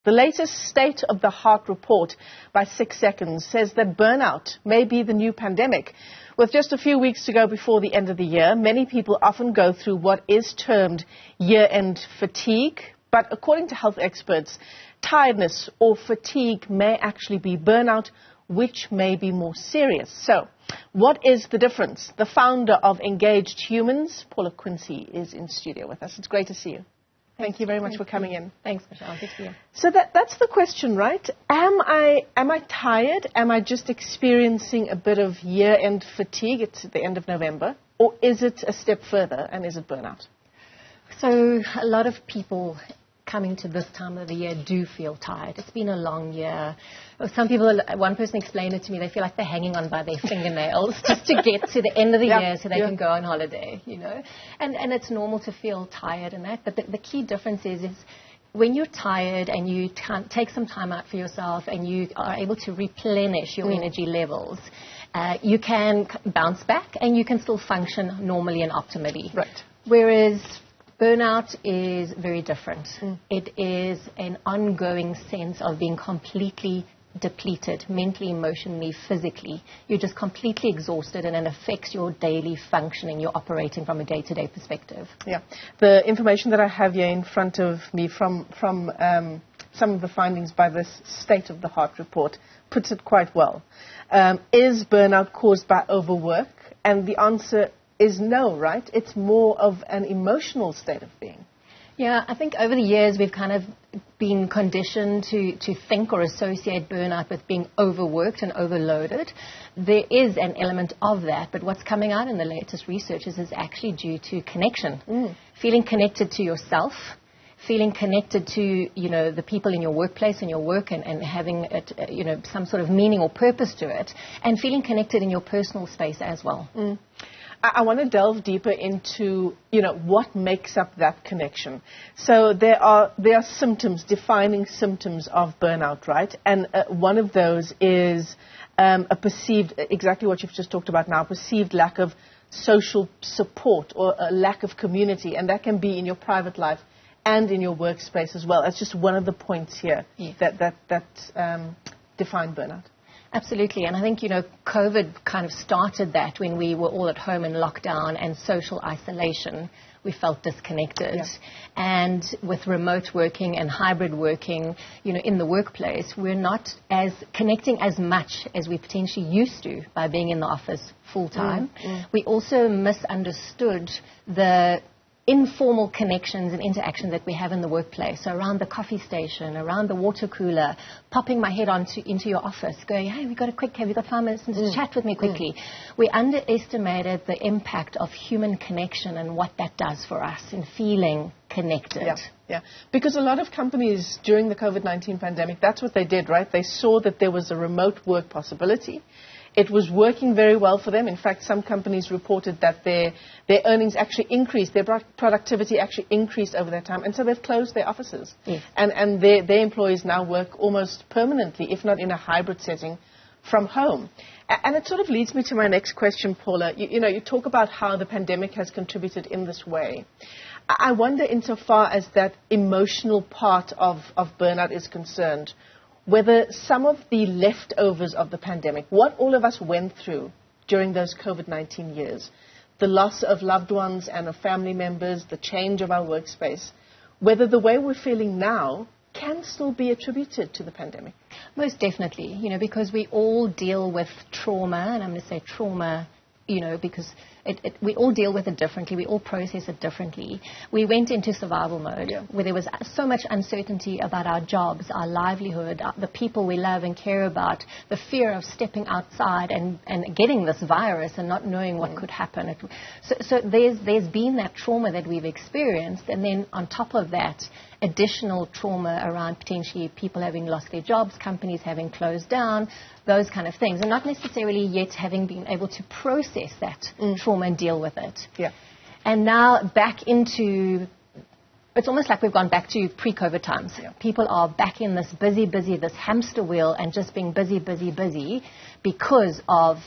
The latest State of the Heart report by 6 Seconds says that burnout may be the new pandemic. With just a few weeks to go before the end of the year, many people often go through what is termed year-end fatigue. But according to health experts, tiredness or fatigue may actually be burnout, which may be more serious. So, what is the difference? The founder of Engaged Humans, Paula Quinsee, is in studio with us. It's great to see you. Thank you very much for coming in. Thanks, Michelle. Good to see you. So that's the question, right? Am I tired? Am I just experiencing a bit of year-end fatigue? It's at the end of November. Or is it a step further, and is it burnout? So a lot of people coming to this time of the year do feel tired. It's been a long year. Some people, one person explained it to me, they feel like they're hanging on by their fingernails just to get to the end of the year so they can go on holiday, you know. And it's normal to feel tired and that. But the key difference is when you're tired and you can't take some time out for yourself and you are able to replenish your energy levels, you can bounce back and you can still function normally and optimally. Right. Whereas burnout is very different. It is an ongoing sense of being completely depleted, mentally, emotionally, physically. You're just completely exhausted, and it affects your daily functioning. You're operating from a day-to-day perspective. Yeah. The information that I have here in front of me from some of the findings by this State of the Heart report puts it quite well. Is burnout caused by overwork? And the answer is no, right? It's more of an emotional state of being. Yeah, I think over the years we've kind of been conditioned to think or associate burnout with being overworked and overloaded. There is an element of that, but what's coming out in the latest research is actually due to connection. Feeling connected to yourself, feeling connected to, you know, the people in your workplace and your work and having it, you know, some sort of meaning or purpose to it, and feeling connected in your personal space as well. I want to delve deeper into, you know, what makes up that connection. So there are symptoms, defining symptoms of burnout, right? And one of those is a perceived, exactly what you've just talked about now, perceived lack of social support or a lack of community. And that can be in your private life and in your workspace as well. That's just one of the points here that define burnout. Absolutely, and I think, you know, COVID kind of started that when we were all at home in lockdown and social isolation. We felt disconnected. Yeah. And with remote working and hybrid working, you know, in the workplace, we're not as connecting as much as we potentially used to by being in the office full time. We also misunderstood the informal connections and interactions that we have in the workplace. So around the coffee station, around the water cooler, popping my head into your office, going, hey, have you got 5 minutes to chat with me quickly? We underestimated the impact of human connection and what that does for us in feeling connected. Yeah, because a lot of companies during the COVID-19 pandemic, that's what they did, right? They saw that there was a remote work possibility. It was working very well for them. In fact, some companies reported that their earnings actually increased, their productivity actually increased over that time, and so they've closed their offices. Yes. And their employees now work almost permanently, if not in a hybrid setting, from home. And it sort of leads me to my next question, Paula. You know, you talk about how the pandemic has contributed in this way. I wonder, insofar as that emotional part of burnout is concerned, whether some of the leftovers of the pandemic, what all of us went through during those COVID-19 years, the loss of loved ones and of family members, the change of our workspace, whether the way we're feeling now can still be attributed to the pandemic. Most definitely, you know, because we all deal with trauma, and I'm going to say trauma, you know, because we all deal with it differently. We all process it differently. We went into survival mode where there was so much uncertainty about our jobs, our livelihood, the people we love and care about, the fear of stepping outside and getting this virus and not knowing what could happen. So there's been that trauma that we've experienced, and then on top of that, additional trauma around potentially people having lost their jobs, companies having closed down, those kind of things, and not necessarily yet having been able to process that trauma and deal with it. Yeah. And now back into, it's almost like we've gone back to pre-COVID times. Yeah. People are back in this this hamster wheel and just being busy because of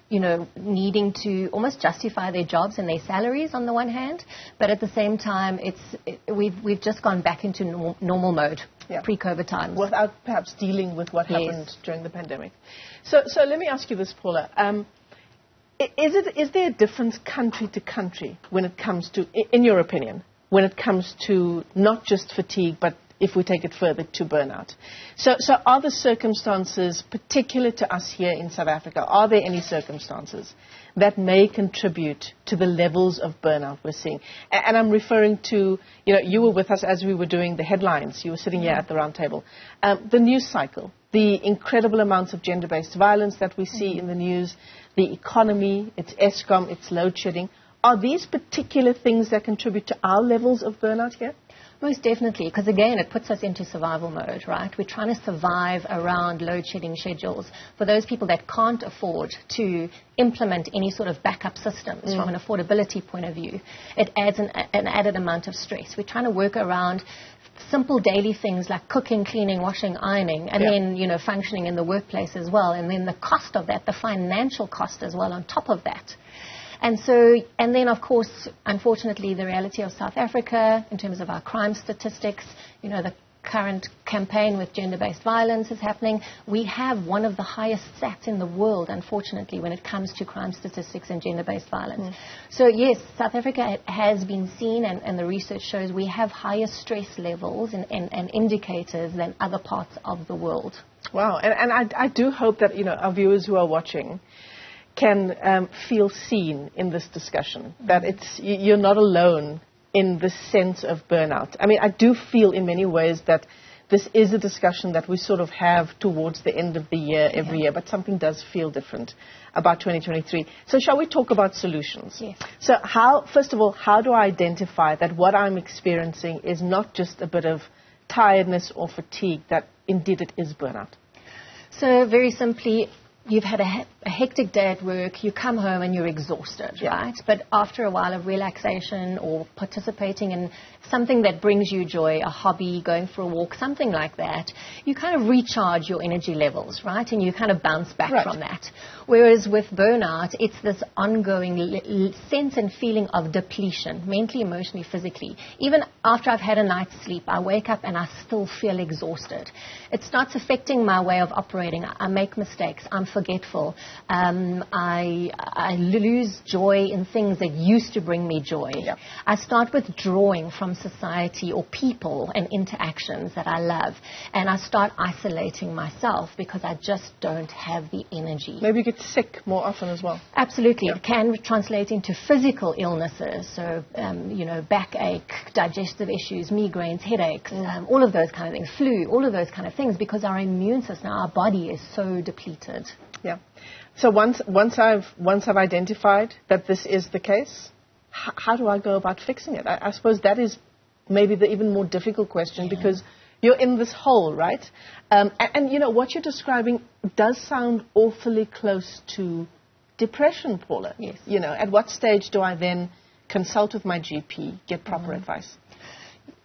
needing to almost justify their jobs and their salaries on the one hand, but at the same time, we've just gone back into normal mode, pre-COVID times. Without perhaps dealing with what happened during the pandemic. So let me ask you this, Paula. Is there a difference country to country when it comes to, in your opinion, when it comes to not just fatigue, but if we take it further to burnout? So are the circumstances particular to us here in South Africa? Are there any circumstances that may contribute to the levels of burnout we're seeing? And I'm referring to, you were with us as we were doing the headlines. You were sitting here at the round table. The news cycle, the incredible amounts of gender-based violence that we see in the news, the economy, it's Eskom, it's load shedding. Are these particular things that contribute to our levels of burnout here? Most definitely, because again, it puts us into survival mode, right? We're trying to survive around load-shedding schedules. For those people that can't afford to implement any sort of backup systems from an affordability point of view, it adds an added amount of stress. We're trying to work around simple daily things like cooking, cleaning, washing, ironing, and then, functioning in the workplace as well. And then the cost of that, the financial cost as well on top of that. And then, of course, unfortunately, the reality of South Africa in terms of our crime statistics, the current campaign with gender-based violence is happening. We have one of the highest stats in the world, unfortunately, when it comes to crime statistics and gender-based violence. So, yes, South Africa has been seen, and the research shows we have higher stress levels and indicators than other parts of the world. Wow. And I do hope that, our viewers who are watching can feel seen in this discussion, that you're not alone in the sense of burnout. I mean, I do feel in many ways that this is a discussion that we sort of have towards the end of the year every year, but something does feel different about 2023. So shall we talk about solutions? Yes. So first of all, how do I identify that what I'm experiencing is not just a bit of tiredness or fatigue, that indeed it is burnout? So very simply, you've had a hectic day at work, you come home and you're exhausted, right? But after a while of relaxation or participating in something that brings you joy, a hobby, going for a walk, something like that, you kind of recharge your energy levels, right? And you kind of bounce back from that. Whereas with burnout, it's this ongoing sense and feeling of depletion, mentally, emotionally, physically. Even after I've had a night's sleep, I wake up and I still feel exhausted. It starts affecting my way of operating. I make mistakes. I'm forgetful. I lose joy in things that used to bring me joy. I start withdrawing from society or people and interactions that I love, and I start isolating myself because I just don't have the energy. Maybe you get sick more often as well. Absolutely. It can translate into physical illnesses, so backache, digestive issues, migraines, headaches, all of those kind of things, flu, all of those kind of things, because our immune system, our body is so depleted. Yeah. So once I've identified that this is the case, how do I go about fixing it? I suppose that is maybe the even more difficult question, because you're in this hole, right? And what you're describing does sound awfully close to depression, Paula. Yes. At what stage do I then consult with my GP, get proper advice?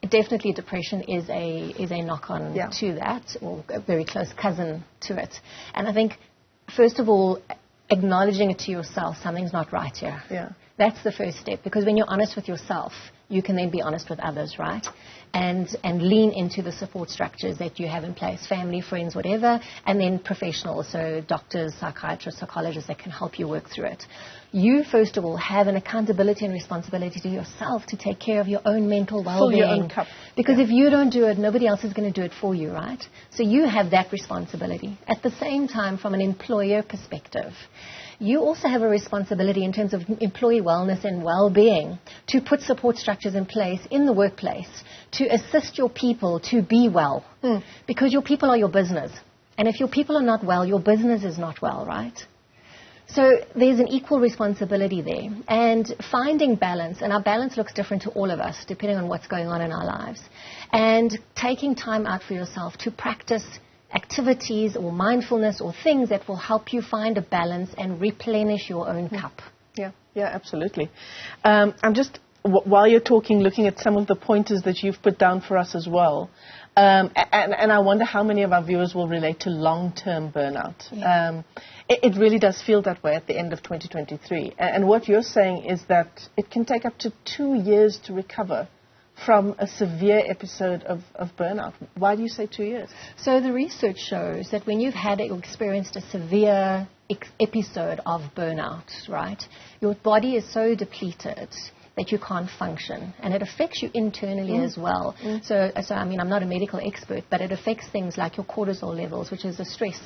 Definitely depression is a knock-on to that, or a very close cousin to it. And I think, first of all, acknowledging it to yourself, something's not right here. Yeah. That's the first step, because when you're honest with yourself, you can then be honest with others, right? And lean into the support structures that you have in place, family, friends, whatever, and then professionals, so doctors, psychiatrists, psychologists that can help you work through it. You, first of all, have an accountability and responsibility to yourself to take care of your own mental well-being. Fill your own cup. Because if you don't do it, nobody else is going to do it for you, right? So you have that responsibility. At the same time, from an employer perspective, you also have a responsibility in terms of employee wellness and well-being to put support structures in place in the workplace to assist your people to be well. Because your people are your business. And if your people are not well, your business is not well, right? So there's an equal responsibility there. And finding balance, and our balance looks different to all of us depending on what's going on in our lives. And taking time out for yourself to practice activities or mindfulness or things that will help you find a balance and replenish your own cup. Yeah, absolutely. I'm just, while you're talking, looking at some of the pointers that you've put down for us as well. And I wonder how many of our viewers will relate to long-term burnout. Yeah. It really does feel that way at the end of 2023. And what you're saying is that it can take up to 2 years to recover from a severe episode of burnout. Why do you say 2 years? So the research shows that when you've had or experienced a severe episode of burnout, right, your body is so depleted that you can't function, and it affects you internally as well. So I mean, I'm not a medical expert, but it affects things like your cortisol levels, which is a stress,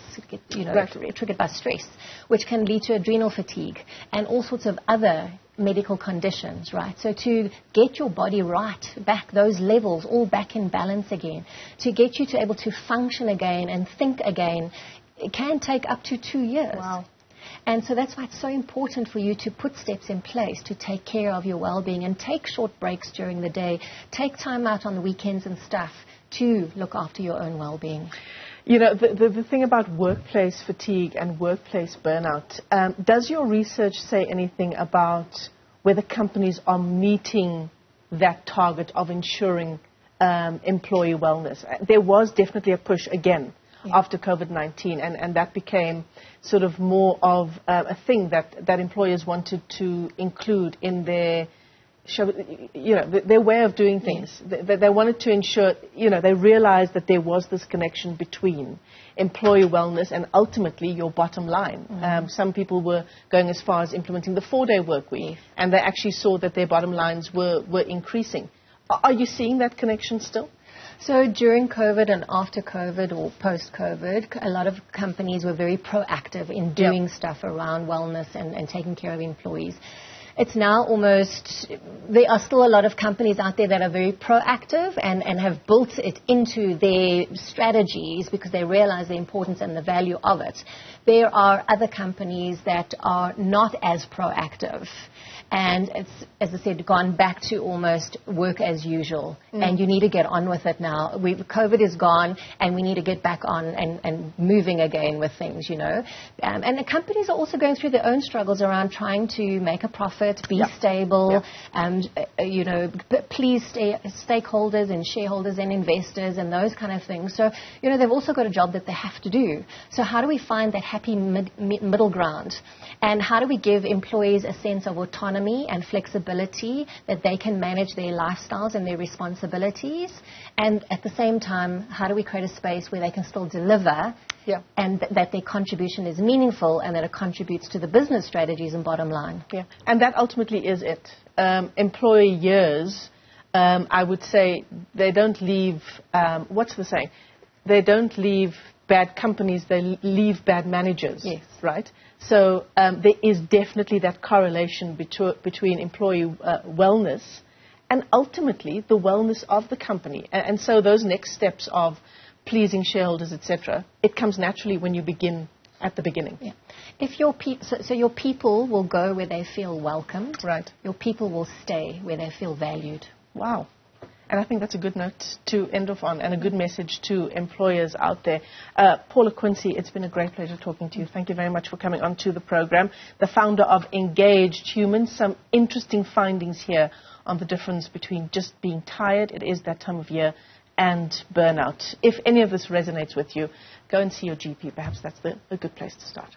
triggered by stress, which can lead to adrenal fatigue and all sorts of other medical conditions, right? So to get your body right back, those levels all back in balance again, to get you to able to function again and think again, it can take up to 2 years. Wow. And so that's why it's so important for you to put steps in place to take care of your well-being and take short breaks during the day, take time out on the weekends and stuff to look after your own well-being. You know, the thing about workplace fatigue and workplace burnout, does your research say anything about whether companies are meeting that target of ensuring employee wellness? There was definitely a push again after COVID-19, and that became sort of more of a thing that employers wanted to include in their way of doing things. They wanted to ensure, they realized that there was this connection between employee wellness and ultimately your bottom line. Some people were going as far as implementing the 4-day work week, and they actually saw that their bottom lines were increasing. Are you seeing that connection still? So during COVID and after COVID or post-COVID, a lot of companies were very proactive in doing stuff around wellness and taking care of employees. It's now almost, there are still a lot of companies out there that are very proactive and have built it into their strategies because they realize the importance and the value of it. There are other companies that are not as proactive. And it's, as I said, gone back to almost work as usual. And you need to get on with it now. COVID is gone, and we need to get back on and moving again with things, And the companies are also going through their own struggles around trying to make a profit, be stable, and, please stakeholders and shareholders and investors and those kind of things. So, they've also got a job that they have to do. So how do we find that happy middle ground? And how do we give employees a sense of autonomy and flexibility that they can manage their lifestyles and their responsibilities? And at the same time, how do we create a space where they can still deliver and that their contribution is meaningful and that it contributes to the business strategies and bottom line? Yeah, and that ultimately is it. Employers, I would say, they don't leave, what's the saying? They don't leave bad companies, they leave bad managers, right? So there is definitely that correlation between employee wellness and ultimately the wellness of the company. And so those next steps of pleasing shareholders, etc., it comes naturally when you begin at the beginning. Yeah. If your so your people will go where they feel welcomed. Right. Your people will stay where they feel valued. Wow. And I think that's a good note to end off on and a good message to employers out there. Paula Quinsee, it's been a great pleasure talking to you. Thank you very much for coming on to the program. The founder of Engaged Humans. Some interesting findings here on the difference between just being tired, it is that time of year, and burnout. If any of this resonates with you, go and see your GP. Perhaps that's a good place to start.